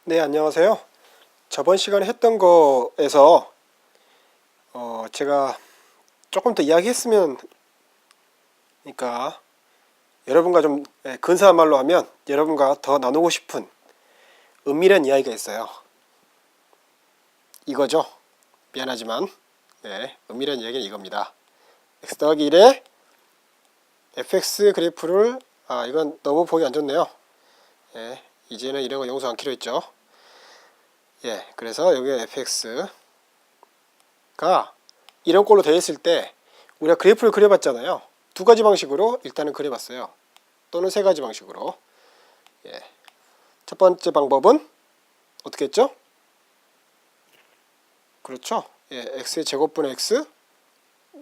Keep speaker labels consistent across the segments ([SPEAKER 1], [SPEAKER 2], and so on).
[SPEAKER 1] 네, 안녕하세요. 저번 시간에 했던 거에서 제가 조금 더 이야기했으면, 그러니까 여러분과 좀 근사한 말로 하면 여러분과 더 나누고 싶은 은밀한 이야기가 있어요. 이거죠. 미안하지만 은밀한 이야기는 이겁니다. x 더하기 1에 fx 그래프를 이건 너무 보기 안 좋네요. 이제는 이런 거 용서 않기로 했죠. 그래서 여기 fx가 이런 꼴로 되어 있을 때 우리가 그래프를 그려봤잖아요. 두 가지 방식으로 일단은 그려봤어요. 또는 세 가지 방식으로. 첫 번째 방법은 어떻게 했죠? 그렇죠. x의 제곱분의 x.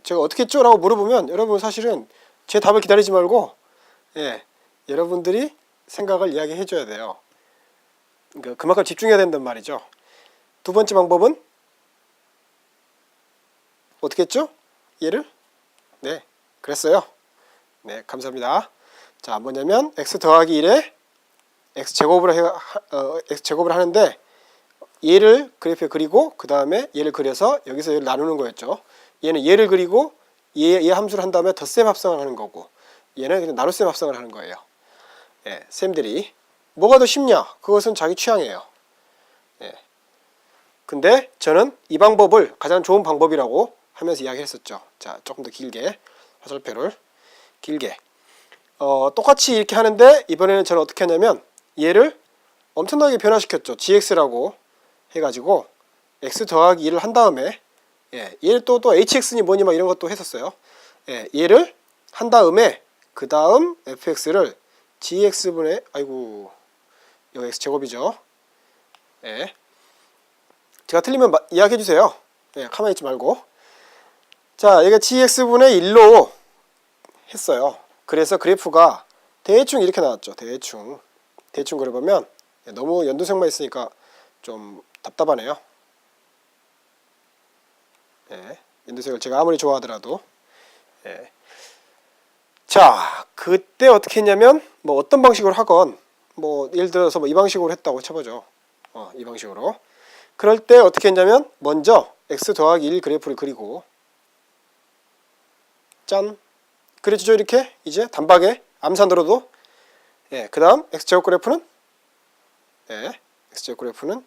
[SPEAKER 1] 제가 어떻게 했죠? 라고 물어보면 여러분 사실은 제 답을 기다리지 말고 여러분들이 생각을 이야기해 줘야 돼요. 그러니까 그만큼 집중해야 된단 말이죠. 두 번째 방법은 어떻게 했죠? 얘를? 네, 그랬어요. 네, 감사합니다. 자, 뭐냐면 x 더하기 1에 x제곱을 하는데 얘를 그래프에 그리고 그 다음에 얘를 그려서 여기서 얘를 나누는 거였죠. 얘는 얘를 그리고 얘 함수를 한 다음에 덧셈 합성을 하는 거고 얘는 그냥 나눗셈 합성을 하는 거예요. 쌤들이 뭐가 더 쉽냐? 그것은 자기 취향이에요. 근데 저는 이 방법을 가장 좋은 방법이라고 하면서 이야기했었죠. 자, 조금 더 길게 화살표를 길게 똑같이 이렇게 하는데 이번에는 저는 어떻게 하냐면 얘를 엄청나게 변화시켰죠. gx라고 해가지고 x 더하기 1을 한 다음에 얘를 또 hx니 뭐니 막 이런 것도 했었어요. 얘를 한 다음에 그 다음 fx를 gx분의 이거 x제곱이죠. 제가 틀리면 이야기해 주세요. 가만히 있지 말고. 자, 얘가 gx분의 1로 했어요. 그래서 그래프가 대충 이렇게 나왔죠. 대충 그려보면 너무 연두색만 있으니까 좀 답답하네요. 연두색을 제가 아무리 좋아하더라도. 자, 그때 어떻게 했냐면 뭐 어떤 방식으로 하건 뭐 예를 들어서 뭐 이 방식으로 했다고 쳐보죠. 이 방식으로. 그럴 때 어떻게 했냐면 먼저 x 더하기 1 그래프를 그리고 짠! 그려주죠. 이렇게 이제 단박에 암산으로도. 그 다음 x제곱 그래프는 x제곱 그래프는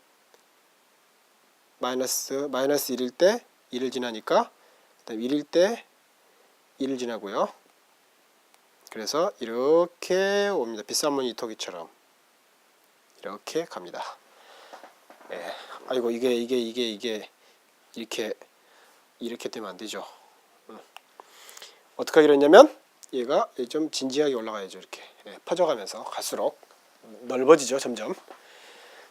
[SPEAKER 1] 마이너스 1일 때 1을 지나니까 그 다음 1일 때 1을 지나고요. 그래서 이렇게 옵니다. 비싼 이토기처럼 이렇게 갑니다. 아이고 이게 이렇게 되면 안 되죠. 어떻게 하기로 했냐면 얘가 좀 진지하게 올라가야죠. 이렇게 퍼져가면서 갈수록 넓어지죠. 점점.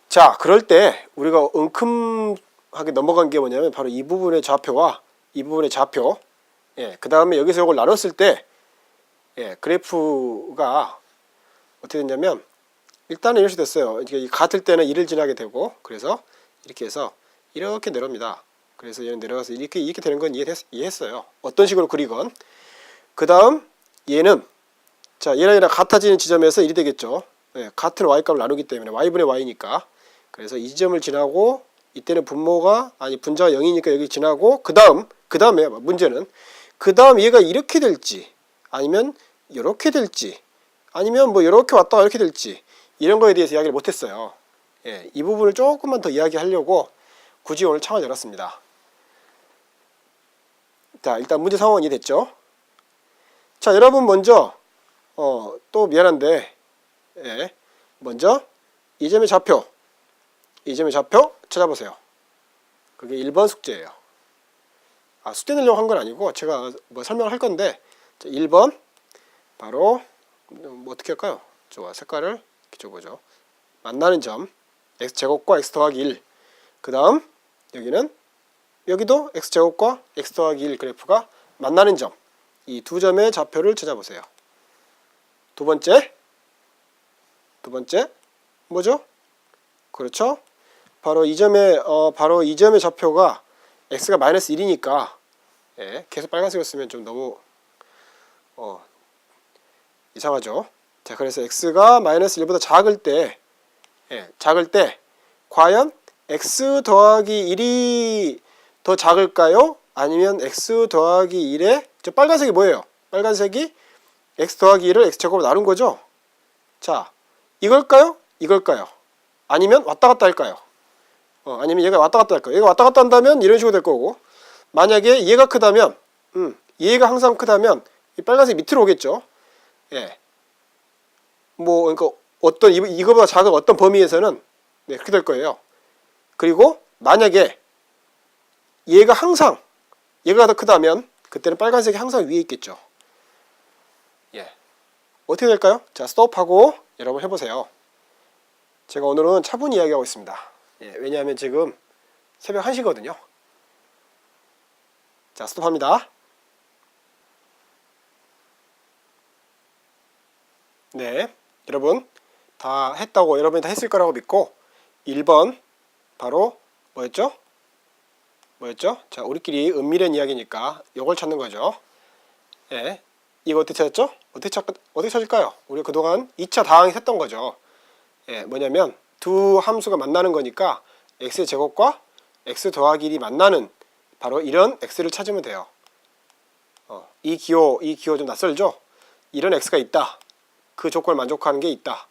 [SPEAKER 1] 자, 그럴 때 우리가 은큼하게 넘어간 게 뭐냐면 바로 이 부분의 좌표와 이 부분의 좌표. 그 다음에 여기서 이걸 나눴을 때 그래프가 어떻게 됐냐면 일단은 이렇게 됐어요. 이게 같을 때는 1을 지나게 되고 그래서 이렇게 해서 이렇게 내려옵니다. 그래서 얘는 내려가서 이렇게 되는 건 이해했어요. 어떤 식으로 그리건. 그 다음 얘는 자, 얘랑 얘랑 같아지는 지점에서 1이 되겠죠. 같은 y값을 나누기 때문에 y분의 y니까. 그래서 이 지점을 지나고 이때는 분모가 분자가 0이니까 여기 지나고 그 다음에 문제는 그 다음 얘가 이렇게 될지 아니면 이렇게 될지 아니면 뭐 이렇게 왔다가 이렇게 될지 이런 거에 대해서 이야기를 못했어요. 이 부분을 조금만 더 이야기하려고 굳이 오늘 창을 열었습니다. 자, 일단 문제 상황은 이해됐죠? 자, 여러분 먼저 또 미안한데 먼저 이 점의 좌표 찾아보세요. 그게 1번 숙제예요. 숙제 내려고 한 건 아니고 제가 뭐 설명을 할 건데 1번 바로 뭐 어떻게 할까요? 좋아, 색깔을 이렇게 줘보죠. 만나는 점 x제곱과 x 더하기 1. 그 다음 여기도 x제곱과 x 더하기 1 그래프가 만나는 점. 이 두 점의 좌표를 찾아보세요. 두 번째 뭐죠? 그렇죠? 바로 이 점의 좌표가 x가 마이너스 1이니까 계속 빨간색을 쓰면 좀 너무 이상하죠. 자, 그래서 x가 마이너스 1보다 작을 때 과연 x 더하기 1이 더 작을까요? 아니면 x 더하기 1에 저 빨간색이 뭐예요? 빨간색이 x 더하기 1을 x제곱으로 나눈 거죠? 자, 이걸까요? 이걸까요? 아니면 왔다 갔다 할까요? 아니면 얘가 왔다 갔다 할까요? 얘가 왔다 갔다 한다면 이런 식으로 될 거고, 만약에 얘가 크다면 얘가 항상 크다면 이 빨간색 밑으로 오겠죠? 예. 뭐 그러니까 어떤 이거보다 작은 어떤 범위에서는 네, 그렇게 될 거예요. 그리고 만약에 얘가 더 크다면 그때는 빨간색이 항상 위에 있겠죠. 예. 어떻게 될까요? 자, 스톱하고 여러분 해보세요. 제가 오늘은 차분히 이야기하고 있습니다. 예, 왜냐하면 지금 새벽 1시거든요. 자, 스톱합니다. 네, 여러분 다 했다고, 여러분이 다 했을 거라고 믿고 1번 바로 뭐였죠? 자, 우리끼리 은밀한 이야기니까 이걸 찾는 거죠. 예, 이거 어떻게 찾았죠? 어떻게 찾을까요? 우리가 그동안 2차 다항에서 했던 거죠. 예, 뭐냐면 두 함수가 만나는 거니까 x의 제곱과 x 더하기 1이 만나는 바로 이런 x를 찾으면 돼요. 이 기호 좀 낯설죠? 이런 x가 있다. 그 조건을 만족하는 게 있다.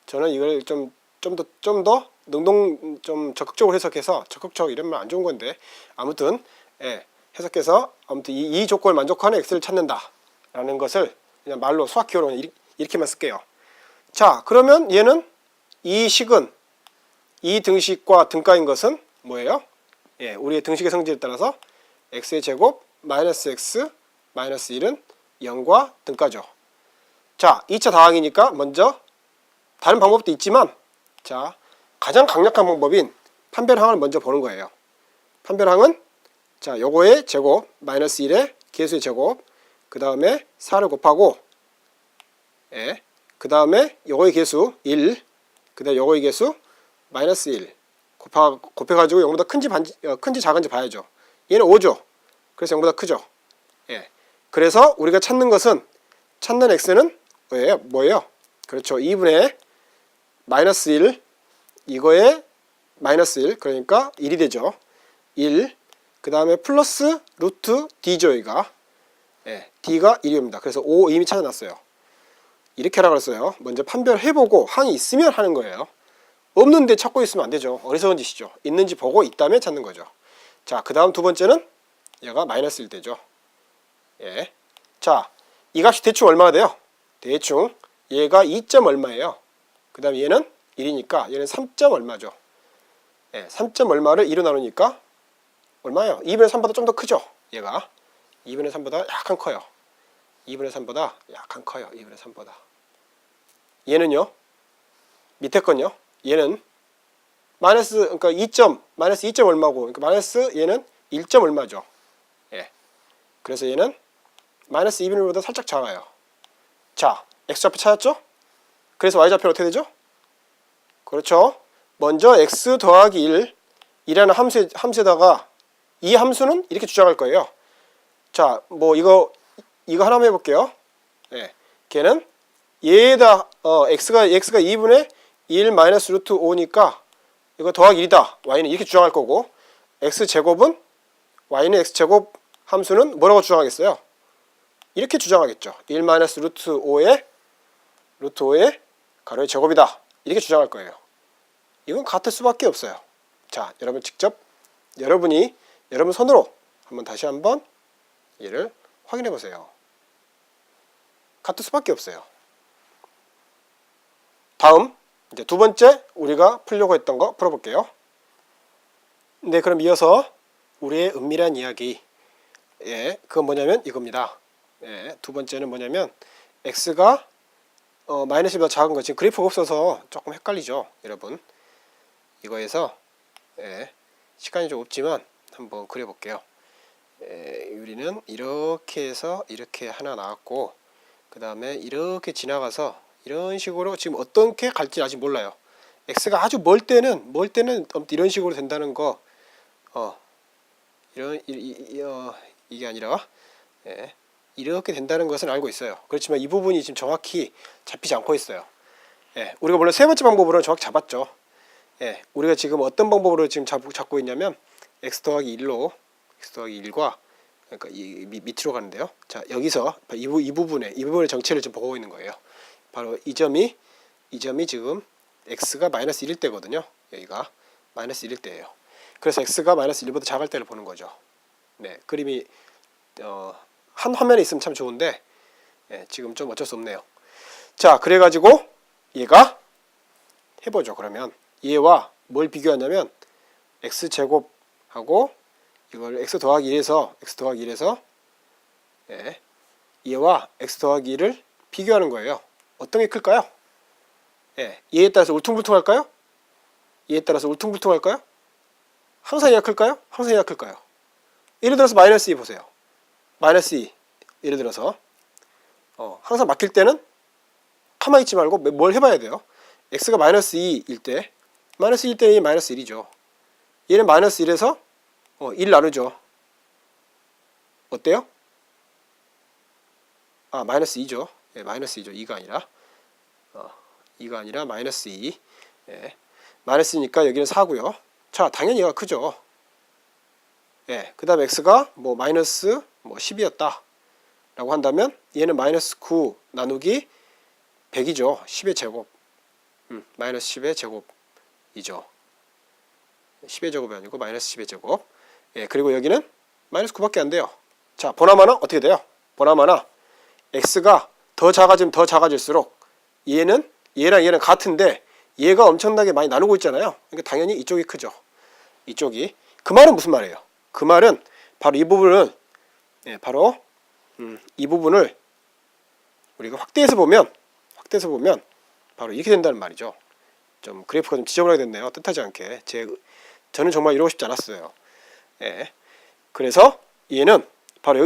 [SPEAKER 1] 저는 이걸 좀 더 좀 적극적으로 해석해서, 적극적 이러면 안 좋은 건데, 아무튼 예, 해석해서 아무튼 이 조건을 만족하는 x를 찾는다라는 것을 그냥 말로 수학 기호로 이렇게만 쓸게요. 자, 그러면 얘는 이 식은, 이 등식과 등가인 것은 뭐예요? 예, 우리의 등식의 성질에 따라서 x의 제곱 마이너스 x 마이너스 1은 0과 등가죠. 자, 2차 다항이니까 먼저 다른 방법도 있지만, 자, 가장 강력한 방법인 판별항을 먼저 보는 거예요. 판별항은 자, 요거의 제곱 마이너스 1의 계수의 제곱, 그 다음에 4를 곱하고, 예, 그 다음에 요거의 계수 1, 그 다음에 요거의 계수 마이너스 1 곱해가지고 0보다 큰지 작은지 봐야죠. 얘는 5죠. 그래서 0보다 크죠. 예, 그래서 우리가 찾는 x는 뭐예요? 그렇죠. 2분의 마이너스 1, 이거에 마이너스 1, 그러니까 1이 되죠. 1, 그 다음에 플러스 루트 d죠. 여기가. 예, d가 1이 옵니다. 그래서 5 이미 찾아놨어요. 이렇게 하라고 했어요. 먼저 판별해보고 항이 있으면 하는 거예요. 없는데 찾고 있으면 안 되죠. 어리석은 짓이죠. 있는지 보고 있다면 찾는 거죠. 자, 그 다음 두 번째는 얘가 마이너스 1 되죠. 예. 자, 이 값이 대충 얼마가 돼요? 대충 얘가 2점 얼마예요. 그 다음에 얘는 1이니까 얘는 3점 얼마죠. 예, 3점 얼마를 2로 나누니까 얼마예요? 2분의 3보다 좀 더 크죠. 얘가 2분의 3보다 약간 커요. 2분의 3보다 약간 커요. 2분의 3보다. 얘는요, 밑에 건요, 얘는 그러니까 2점 마이너스 2점 얼마고, 그러니까 마이너스 얘는 1점 얼마죠. 예, 그래서 얘는 마이너스 2분의 1보다 살짝 작아요. 자, x좌표 찾았죠? 그래서 y좌표는 어떻게 되죠? 그렇죠. 먼저 x 더하기 1 이라는 함수에다가 이 함수는 이렇게 주장할 거예요. 자, 뭐 이거 하나만 해볼게요. 예, 걔는 얘에다 x가 2분의 1 마이너스 루트 5니까 이거 더하기 1이다. y는 이렇게 주장할 거고, x제곱은 y는 x제곱 함수는 뭐라고 주장하겠어요? 이렇게 주장하겠죠. 1 마이너스 루트 5의 가로의 제곱이다. 이렇게 주장할 거예요. 이건 같을 수밖에 없어요. 자, 여러분 직접 여러분 손으로 다시 한번 얘를 확인해 보세요. 같을 수밖에 없어요. 다음 이제 두 번째 우리가 풀려고 했던 거 풀어볼게요. 네, 그럼 이어서 우리의 은밀한 이야기. 예, 그건 뭐냐면 이겁니다. 예, 두 번째는 뭐냐면 x가 마이너스 1보다 작은 거, 지금 그래프가 없어서 조금 헷갈리죠, 여러분. 이거에서 예, 시간이 좀 없지만 한번 그려볼게요. 예, 유리는 이렇게 해서 이렇게 하나 나왔고, 그 다음에 이렇게 지나가서 이런 식으로, 지금 어떻게 갈지 아직 몰라요. x가 아주 멀 때는 이런 식으로 된다는 거, 이게 아니라 예, 이렇게 된다는 것은 알고 있어요. 그렇지만 이 부분이 지금 정확히 잡히지 않고 있어요. 예, 우리가 물론 세 번째 방법으로는 정확히 잡았죠. 예, 우리가 지금 어떤 방법으로 지금 잡고 있냐면 x 더하기 1로 x 더하기 1과 그러니까 이 밑으로 가는데요. 자, 여기서 이 부분의 정체를 좀 보고 있는 거예요. 바로 이 점이 지금 x가 마이너스 1일 때거든요. 여기가 마이너스 1일 때예요. 그래서 x가 마이너스 1보다 작을 때를 보는 거죠. 네, 그림이 한 화면에 있으면 참 좋은데 예, 지금 좀 어쩔 수 없네요. 자, 그래가지고 얘가 해보죠. 그러면 얘와 뭘 비교하냐면 x제곱하고 이걸 x 더하기 1에서 예, 얘와 x 더하기 1을 비교하는 거예요. 어떤 게 클까요? 예, 얘에 따라서 울퉁불퉁할까요? 얘에 따라서 울퉁불퉁할까요? 항상 얘가 클까요? 항상 얘가 클까요? 예를 들어서 마이너스 2 보세요. 마이너스 2 예를 들어서 항상 막힐 때는 가만히 있지 말고 뭘 해봐야 돼요. x가 마이너스 2일 때 마이너스 1일 때는 마이너스 1이죠. 얘는 마이너스 1에서 1 나누죠. 어때요? 아, 마이너스 2죠. 예, 마이너스 2죠. 2가 아니라 2가 아니라 마이너스 2. 예, 마이너스니까 여기는 4고요. 자, 당연히 얘가 크죠. 예, 그 다음에 x가 뭐 마이너스 10이었다 라고 한다면 얘는 마이너스 9 나누기 100이죠. 10의 제곱. 마이너스 10의 제곱이죠. 10의 제곱이 아니고 마이너스 10의 제곱. 예, 그리고 여기는 마이너스 9밖에 안 돼요. 자, 보나마나 어떻게 돼요? 보나마나 x가 더 작아지면 더 작아질수록 얘랑 얘는 같은데 얘가 엄청나게 많이 나누고 있잖아요. 그러니까 당연히 이쪽이 크죠. 이쪽이. 그 말은 무슨 말이에요? 그 말은 바로 이 부분을 바로 이 부분을 우리가 확대해서 보면 바로 이렇게 된다는 말이죠. 좀 그래프가 좀 지저분하게 됐네요. 뜻하지 않게. 저는 정말 이러고 싶지 않았어요. 예. 그래서 얘는 바로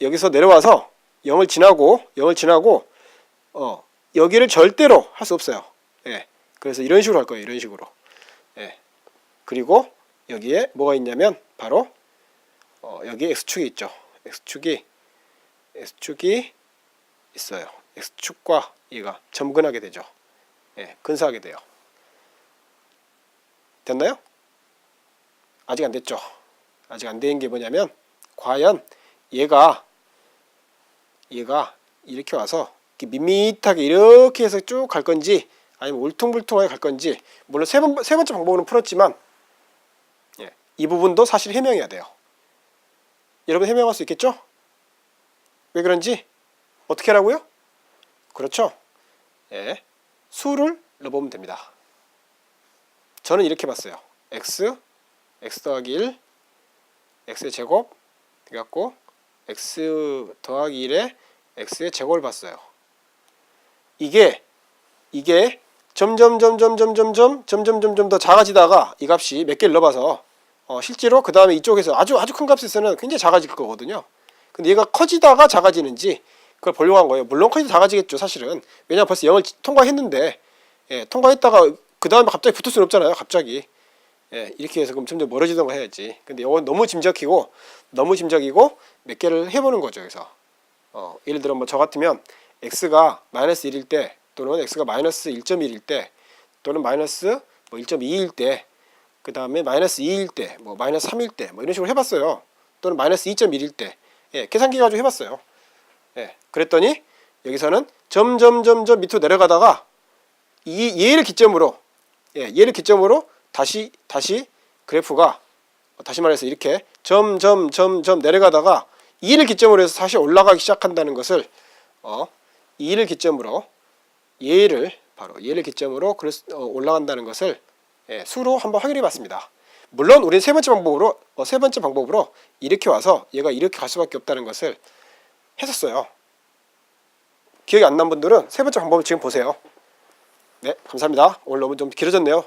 [SPEAKER 1] 여기서 내려와서 0을 지나고 여기를 절대로 할 수 없어요. 예. 그래서 이런 식으로 할 거예요. 이런 식으로. 예. 그리고 여기에 뭐가 있냐면 바로 여기에 x축이 있죠. x축이 있어요. x축과 얘가 점근하게 되죠. 예, 근사하게 돼요. 됐나요? 아직 안 됐죠. 아직 안 된 게 뭐냐면 과연 얘가 이렇게 와서 이렇게 밋밋하게 이렇게 해서 쭉 갈 건지 아니면 울퉁불퉁하게 갈 건지, 물론 세 번째 방법으로는 풀었지만 예, 이 부분도 사실 해명해야 돼요. 여러분 해명할 수 있겠죠? 왜 그런지 어떻게 하라고요? 그렇죠. 예, 수를 넣어보면 됩니다. 저는 이렇게 봤어요. x 더하기 1 x의 제곱 해갖고 x 더하기 1에 x의 제곱을 봤어요. 이게 점점 더 작아지다가 이 값이 몇 개를 넣어봐서 실제로 그 다음에 이쪽에서 아주 큰 값에서는 굉장히 작아질 거거든요. 근데 얘가 커지다가 작아지는지 그걸 보려고 한 거예요. 물론 커지다 작아지겠죠, 사실은. 왜냐면 벌써 0을 통과했는데, 예, 통과했다가 그 다음에 갑자기 붙을 수는 없잖아요. 갑자기. 예, 이렇게 해서 그럼 점점 멀어지던가 해야지. 근데 이건 너무 짐작이고 몇 개를 해보는 거죠. 그래서 예를 들어 뭐 저 같으면 x가 마이너스 1일 때, 또는 x가 마이너스 1.1일 때, 또는 마이너스 1.2일 때, 그 다음에 마이너스 2일 때, 뭐 마이너스 3일 때, 뭐 이런 식으로 해봤어요. 또는 마이너스 2.1일 때, 예, 계산기 가지고 해봤어요. 예, 그랬더니 여기서는 점점 밑으로 내려가다가 얘를 기점으로 다시 그래프가 다시 말해서 이렇게 점점 내려가다가 2를 기점으로 해서 다시 올라가기 시작한다는 것을 얘를 기점으로 올라간다는 것을 수로 한번 확인해 봤습니다. 물론 우리는 세 번째 방법으로 이렇게 와서 얘가 이렇게 갈 수밖에 없다는 것을 했었어요. 기억이 안 난 분들은 세 번째 방법을 지금 보세요. 네, 감사합니다. 오늘 너무 좀 길어졌네요.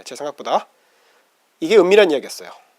[SPEAKER 1] 제 생각보다. 이게 은밀한 이야기였어요.